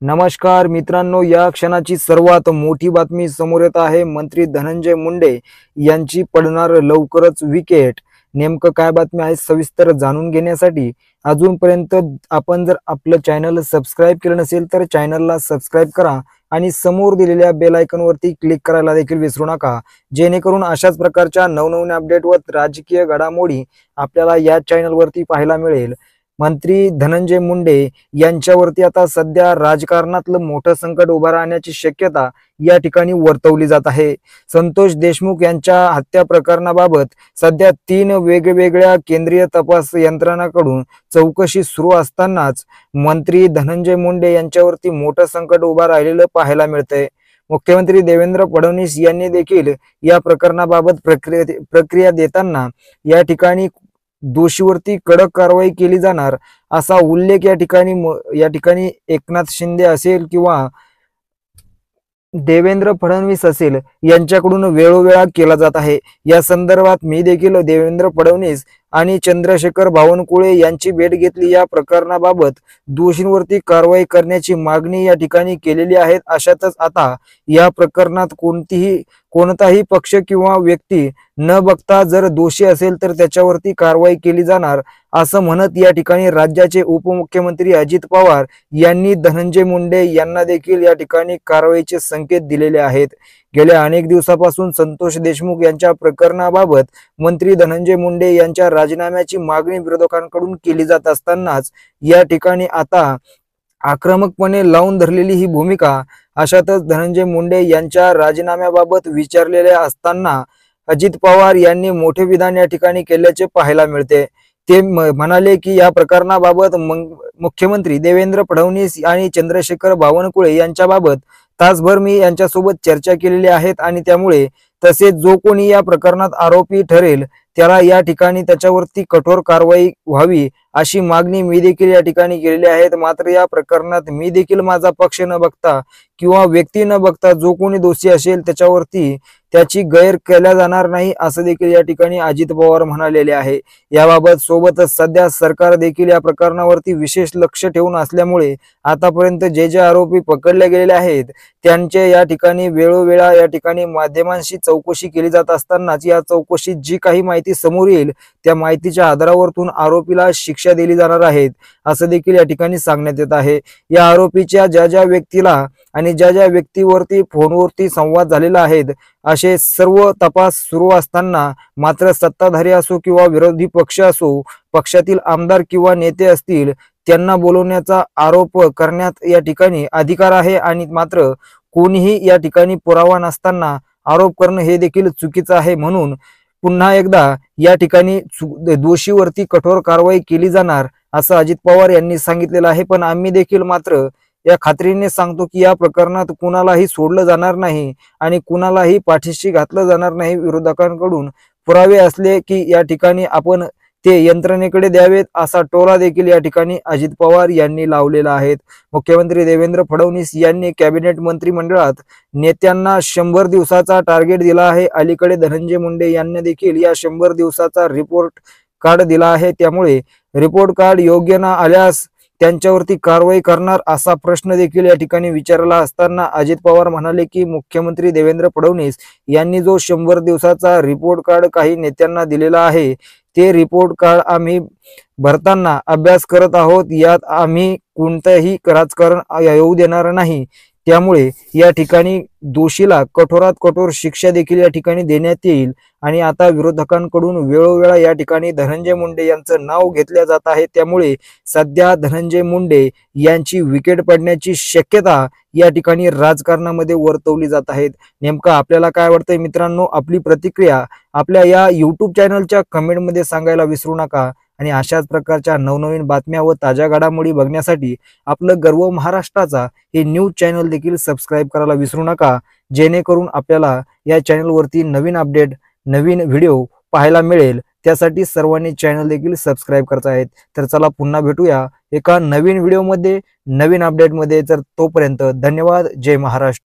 नमस्कार मित्रांनो, या क्षणाची सर्वात मोठी बातमी समोर येत आहे। मंत्री धनंजय मुंडे यांची पडणार लवकरच विकेट। नेमकं काय बातमी आहे सविस्तर जाणून घेण्यासाठी अजूनपर्यंत आपण जर आपलं चॅनल सबस्क्राइब केलं नसेल तर चॅनलला सबस्क्राइब करा आणि समोर दिलेल्या बेल आयकॉनवरती क्लिक करायला देखील विसरू नका, जेणेकरून अशाच प्रकारच्या नवनवीन अपडेट व राजकीय घडामोडी आपल्याला या चॅनलवरती पाहायला मिळेल। मंत्री धनंजय मुंडे यांच्यावरती आता सध्या राजकारणातलं मोठं संकट उभा राहण्याची शक्यता या ठिकाणी वर्तवली जात आहे। संतोष देशमुख यांच्या हत्या प्रकरणाबाबत सध्या 3 वेगवेगळ्या केंद्रीय तपास यंत्रणांकडून चौकशी सुरू असतानाच मंत्री धनंजय मुंडे यांच्यावरती मोठं संकट उभा राहिलेलं पाहायला मिळतंय। मुख्यमंत्री देवेंद्र फडणवीस यांनी देखील या प्रकरणाबाबत प्रक्रिया देताना या ठिकाणी दोषीवरती कडक कारवाई केली जाणार असा उल्लेख या ठिकाणी एकनाथ शिंदे असेल किंवा देवेंद्र फडणवीस असेल यांच्याकडून वेळोवेळा केला जात आहे। या संदर्भात मी देखील देवेंद्र फडणवीस आणि चंद्रशेखर बावनकुळे यांची भेट घेतली। या प्रकरणाबाबत दोषींवरती कारवाई करण्याची मागणी या ठिकाणी केलेली आहे। अशातच आता या प्रकरणात कोणताही पक्ष किंवा व्यक्ती न बघता जर दोषी असेल तर त्याच्यावरती कारवाई केली जाणार असं म्हणत या ठिकाणी राज्याचे उपमुख्यमंत्री अजित पवार यांनी धनंजय मुंडे यांना देखील या ठिकाणी कारवाईचे संकेत दिलेले आहेत। गेल्या अनेक दिवसापासून संतोष देशमुख यांच्या प्रकरणाबाबत मंत्री धनंजय मुंडे यांच्या राजीनाम्याची मागणी विरोधकांकडून केली जात असतानाच या ठिकाणी आता आक्रमकपणे लावून धरलेली ही भूमिका अशातच धनंजय मुंडे यांच्या राजीनाम्याबाबत विचारलेले असताना अजित पवार यांनी मोठे विधान या ठिकाणी केल्याचे पाहायला मिळते। ते म्हणाले की या प्रकरणाबाबत मुख्यमंत्री देवेंद्र फडणवीस आणि चंद्रशेखर बावनकुळे यांच्याबाबत तासभर मी यांच्यासोबत चर्चा केलेली आहे आणि त्यामुळे तसेच जो कोणी या प्रकरणात आरोपी ठरेल त्याला या ठिकाणी त्याच्यावरती कठोर कारवाई व्हावी अशी मागणी मी देखील या ठिकाणी केलेली आहे। मात्र या प्रकरणात मी देखील माझा पक्ष न बघता किंवा व्यक्ती न बघता जो कोणी दोषी असेल त्याच्यावरती त्याची गैर केल्या जाणार नाही असं देखील या ठिकाणी अजित पवार म्हणालेले आहे। याबाबत सोबतच सध्या सरकार देखील या प्रकरणावरती विशेष लक्ष ठेवून असल्यामुळे आतापर्यंत जे आरोपी पकडले गेलेले आहेत त्यांचे या ठिकाणी वेळोवेळा या ठिकाणी माध्यमांशी चौकशी केली जात असतानाच या चौकशीत जी काही माहिती समोर येईल त्या माहितीच्या आधारावरून आरोपीला शिक्षा दिली जाणार आहे असं देखील या ठिकाणी सांगण्यात येत आहे। या आरोपीच्या ज्या व्यक्तीला आणि ज्या व्यक्तीवरती फोनवरती संवाद झालेला आहे असे सर्व तपास सुरू असताना मात्र सत्ताधारी असो किंवा विरोधी पक्ष असो, पक्षातील आमदार किंवा नेते असतील त्यांना बोलवण्याचा आरोप करण्यात या ठिकाणी अधिकार आहे आणि मात्र कोणीही या ठिकाणी पुरावा नसताना आरोप करणं हे देखील चुकीचं आहे। म्हणून पुन्हा एकदा या ठिकाणी दोषीवरती कठोर कारवाई केली जाणार असं अजित पवार यांनी सांगितलेलं आहे। पण आम्ही देखील मात्र या खात्रीने सांगतो की या प्रकरणात कुणालाही सोडलं जाणार नाही आणि कुणालाही पाठीशी घातलं जाणार नाही। विरोधकांकडून पुरावे असले की या ठिकाणी आपण ते यंत्रणेकडे द्यावेत असा टोला देखील या ठिकाणी अजित पवार यांनी लावलेला आहे। मुख्यमंत्री देवेंद्र फडणवीस यांनी कॅबिनेट मंत्रिमंडळात नेत्यांना 100 दिवसाचा टार्गेट दिला आहे। अलीकडे धनंजय मुंडे यांनी देखील या 100 दिवसाचा रिपोर्ट कार्ड दिला आहे। त्यामुळे रिपोर्ट कार्ड योग्य न आल्यास त्यांच्यावरती कारवाई करणार असा प्रश्न देखील या ठिकाणी विचारला असताना अजित पवार म्हणाले की मुख्यमंत्री देवेंद्र फडणवीस यांनी जो 100 दिवसाचा रिपोर्ट कार्ड काही नेत्यांना दिलेला आहे ते रिपोर्ट कार्ड आम्ही भरताना अभ्यास करत आहोत। यात आम्ही कोणतेही राजकारण येऊ देणार नाही। त्यामुळे या ठिकाणी दोषीला कठोरात कठोर शिक्षा देखील या ठिकाणी देण्यात येईल आणि आता विरोधकांकडून वेळोवेळा या ठिकाणी धनंजय मुंडे यांचं नाव घेतले जात आहे। त्यामुळे सध्या धनंजय मुंडे यांची विकेट पडण्याची शक्यता या ठिकाणी राजकारणामध्ये वर्तवली जात आहे। नेमकं आपल्याला काय वाटतंय मित्रांनो? आपली प्रतिक्रिया आपल्या या YouTube चॅनलच्या कमेंटमध्ये सांगायला विसरू नका आणि अशाच प्रकारच्या नवनवीन बातम्या व ताज्या घडामोडी बघण्यासाठी आपलं गर्व महाराष्ट्राचा हे न्यूज चॅनल देखील सबस्क्राइब करायला विसरू नका, जेणेकरून आपल्याला या चॅनलवरती नवीन अपडेट नवीन व्हिडिओ पाहायला मिळेल। त्यासाठी सर्वांनी चॅनल देखील सबस्क्राइब करत आहेत। तर चला पुन्हा भेटूया एका नवीन व्हिडिओमध्ये नवीन अपडेटमध्ये। तर तोपर्यंत धन्यवाद। जय महाराष्ट्र।